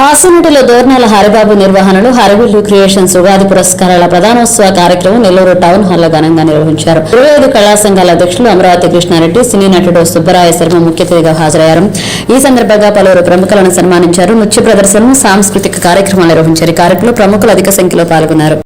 హాస్యనటుల దోర్నాల హరిబాబు నిర్వహణలో హరివిల్లు క్రియేషన్స్ ఉగాది పురస్కారాల ప్రధానోత్సవ కార్యక్రమం నెల్లూరు టౌన్ హాల్లో ఘనంగా నిర్వహించారు. 25 కళా సంఘాల అధ్యక్షులు అమరావతి కృష్ణారెడ్డి, సినీ నటుడు సుబ్బరాయ శర్మ ముఖ్య అతిథిగా హాజరయ్యారు. ఈ సందర్భంగా పలువురు ప్రముఖులను సన్మానించారు. నృత్య ప్రదర్శనలు, సాంస్కృతిక కార్యక్రమాలు నిర్వహించారు. ఈ కార్యక్రమంలో ప్రముఖులు అధిక సంఖ్యలో పాల్గొన్నారు.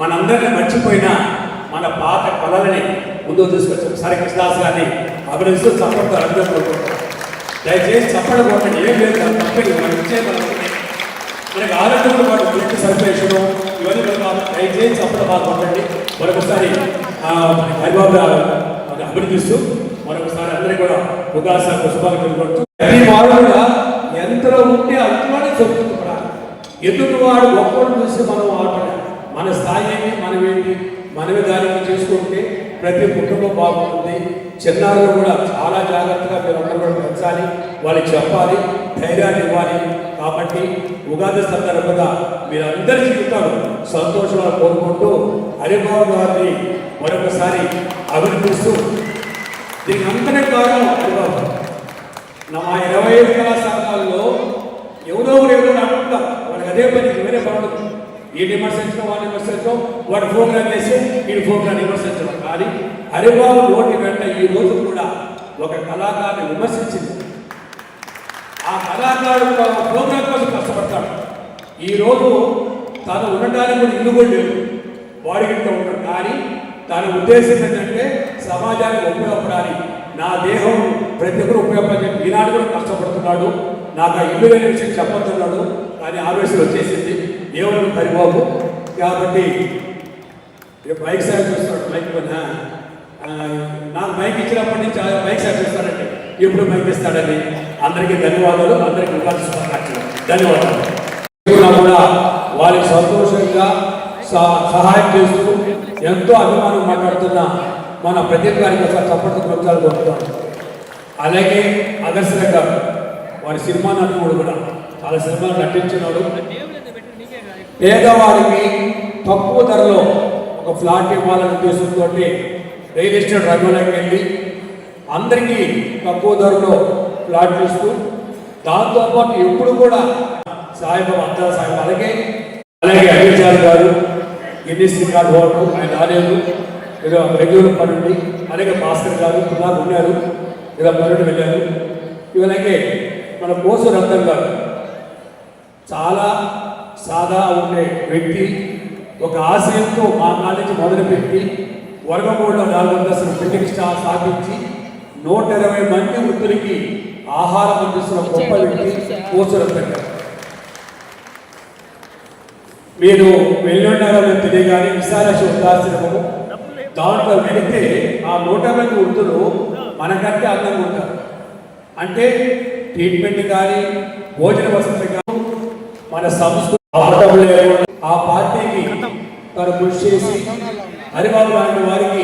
మనందరినీ మర్చిపోయిన మన పాత కళలని ముందుకు తీసుకొచ్చాం. సరే కృష్ణదాస్ గారిని అభినందిస్తూ చప్పట్లు అందరూ కోరుకుంటాం. దయచేసి చప్పట్లు కొట్టండి, ఏం లేదు తప్పని మనం ఇచ్చే మనకి ఆరోగ్యంతో పాటు బ్లడ్ సర్క్యులేషన్ ఇవన్నీ మనం దయచేసి చప్పట్లు బాగా కొట్టండి. మరొకసారి హరిబాబు అభినందిస్తూ మరొకసారి అందరికీ కూడా ఉగాది పుష్పాలు కొడుతూ ప్రతి వాడు కూడా ఎంతలో ఉంటే అంతలోనే చెప్పుకుంటున్నాడు. ఎదుటి వాడు గొప్పలు చూసి మనం ఆడపడాలి. మన స్థాయి ఏమి, మనమేంటి, మనమే దానికి చేసుకుంటే ప్రతి కుటుంబం బాగుంటుంది. చిన్నారులు కూడా చాలా జాగ్రత్తగా మీరు అందరూ కూడా పెంచాలి, వాళ్ళకి చెప్పాలి, ధైర్యాన్ని ఇవ్వాలి. కాబట్టి ఉగాది సందర్భంగా మీరందరి జీవితాలు సంతోషంగా కోరుకుంటూ హరిబాబు గారిని మరొకసారి అభినందిస్తూ దీనికి అంతనే కారణం హరిబాబు. నా 25 కళా సంఘాల్లో ఎవరో అంటున్నారు, వాళ్ళకి అదే పని వేరే పనులు. ఈ విమర్శించడం, వాడిని విమర్శించడం, వాడు ప్రోగ్రామ్ వేసి ఈ ప్రోగ్రామ్ విమర్శించడం. కానీ హరిబాబు నోటి వెంట ఈ రోజు కూడా ఒక కళాకారుని విమర్శించింది. ఆ కళాకారుడు ప్రోగ్రాం కోసం కష్టపడతాడు. ఈరోజు తను ఉండడానికి కూడా ఇల్లు కూడా లేదు, వాడికి ఇంట్లో ఉంటాడు. కానీ తన ఉద్దేశం ఏంటంటే సమాజానికి ఉపయోగపడాలి, నా దేహం ప్రతి ఒక్కరు ఉపయోగపడి ఈనాడు కూడా కష్టపడుతున్నాడు, నాకు ఆ ఇల్లు లేని విషయం చెప్పొస్తున్నాడు. కానీ ఆవేశం వచ్చేసింది దేవుడు హరిబాబు. కాబట్టి బైక్ సార్ చూస్తాడు, బైక్ పైన నాకు బైక్ ఇచ్చినప్పటి నుంచి బైక్ సార్ చూస్తాడండి, ఎప్పుడు బైక్ ఇస్తాడని. అందరికీ ధన్యవాదాలు, అందరికీ ఉగాది శుభాకాంక్షలు, ధన్యవాదాలు. కూడా వారికి సంతోషంగా సహాయం చేస్తూ ఎంతో అభిమానం మాట్లాడుతున్న మన ప్రదీప్ గారికి ఒకసారి చప్పట్లు కొట్టాలి కోరుతాను. అలాగే అగర్సర గారు వారి సినిమా నటుడు కూడా చాలా సినిమాలు నటించినాడు. పేదవారికి తక్కువ ధరలో ఒక ఫ్లాట్ ఇవ్వాలనే ఉద్దేశంతో రియల్ ఎస్టేట్ రంగంలోకి వెళ్ళి అందరికీ తక్కువ ధరలో ఫ్లాట్లు ఇస్తూ దాంతోపాటు ఎప్పుడు కూడా సాయిబాబా అందరూ సాయిబాబా అలాగే అభిచార్ గారు గిన్నీస్ రికార్డ్ హోల్డర్ ఆయన రాలేదు ఏదో రెగ్యులర్ పనుండి అలాగే భాస్కర్ గారు ఇప్పుడు ఉన్నారు ఏదో పనులు వెళ్ళారు ఇవలాగే మన కోసు రత్నం గారు చాలా సాదా ఉండే వ్యక్తి ఒక ఆశయంతో మా కాలేజీ మొదలుపెట్టి వర్గమూడులో 400 బిల్డింగ్ స్టాల్ స్థాపించి 120 మంది వృద్ధులకి ఆహారం అందిస్తున్న గొప్ప వ్యక్తి కోసు రత్నం గారు. మీరు వెళ్ళుండాలని తెలియగానే విశాలక్ష వృద్ధాశ్రమము దాంట్లో వెళితే ఆ 120 వృద్ధులు మనకంటే అందంగా ఉంటారు. అంటే ట్రీట్మెంట్ కానీ భోజన వసతి కానీ మన సంస్కృతి ఆ పార్టీకి తను కృషి చేసి హరిబాబు లాంటి వారికి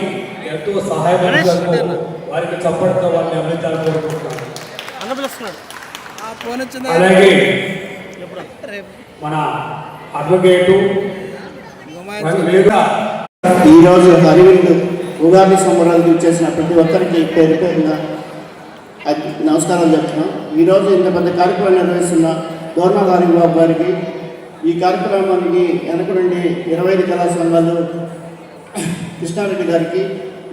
ఎంతో సహాయపడుతున్నారు. వారికి చప్పటితో వారిని అభివృద్ధాలు కోరుకుంటున్నాను. అలాగే మన అడ్వకేటు ఈరోజు హరివిల్లు ఉగాది సంబరాలు చేసిన ప్రతి ఒక్కరికి పేరు పేరున నమస్కారం చెప్తున్నాం. ఈరోజు ఇంత పెద్ద కార్యక్రమం నిర్వహిస్తున్న గవర్నర్ హరిబాబు గారికి, ఈ కార్యక్రమానికి వెనక నుండి 25 కళా సంఘాలు కృష్ణారెడ్డి గారికి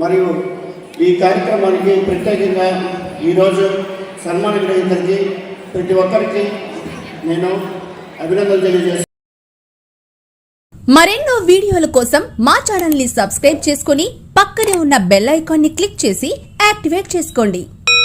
మరియు ఈ కార్యక్రమానికి ప్రత్యేకంగా ఈరోజు సన్మాన గ్రహీతలకి ప్రతి ఒక్కరికి నేను అభినందనలు తెలియజేస్తున్నాను. మరెన్నో వీడియోల కోసం మా ఛానల్ ని సబ్స్క్రైబ్ చేసుకుని పక్కనే ఉన్న బెల్ ఐకాన్ ని క్లిక్ చేసి యాక్టివేట్ చేసుకోండి.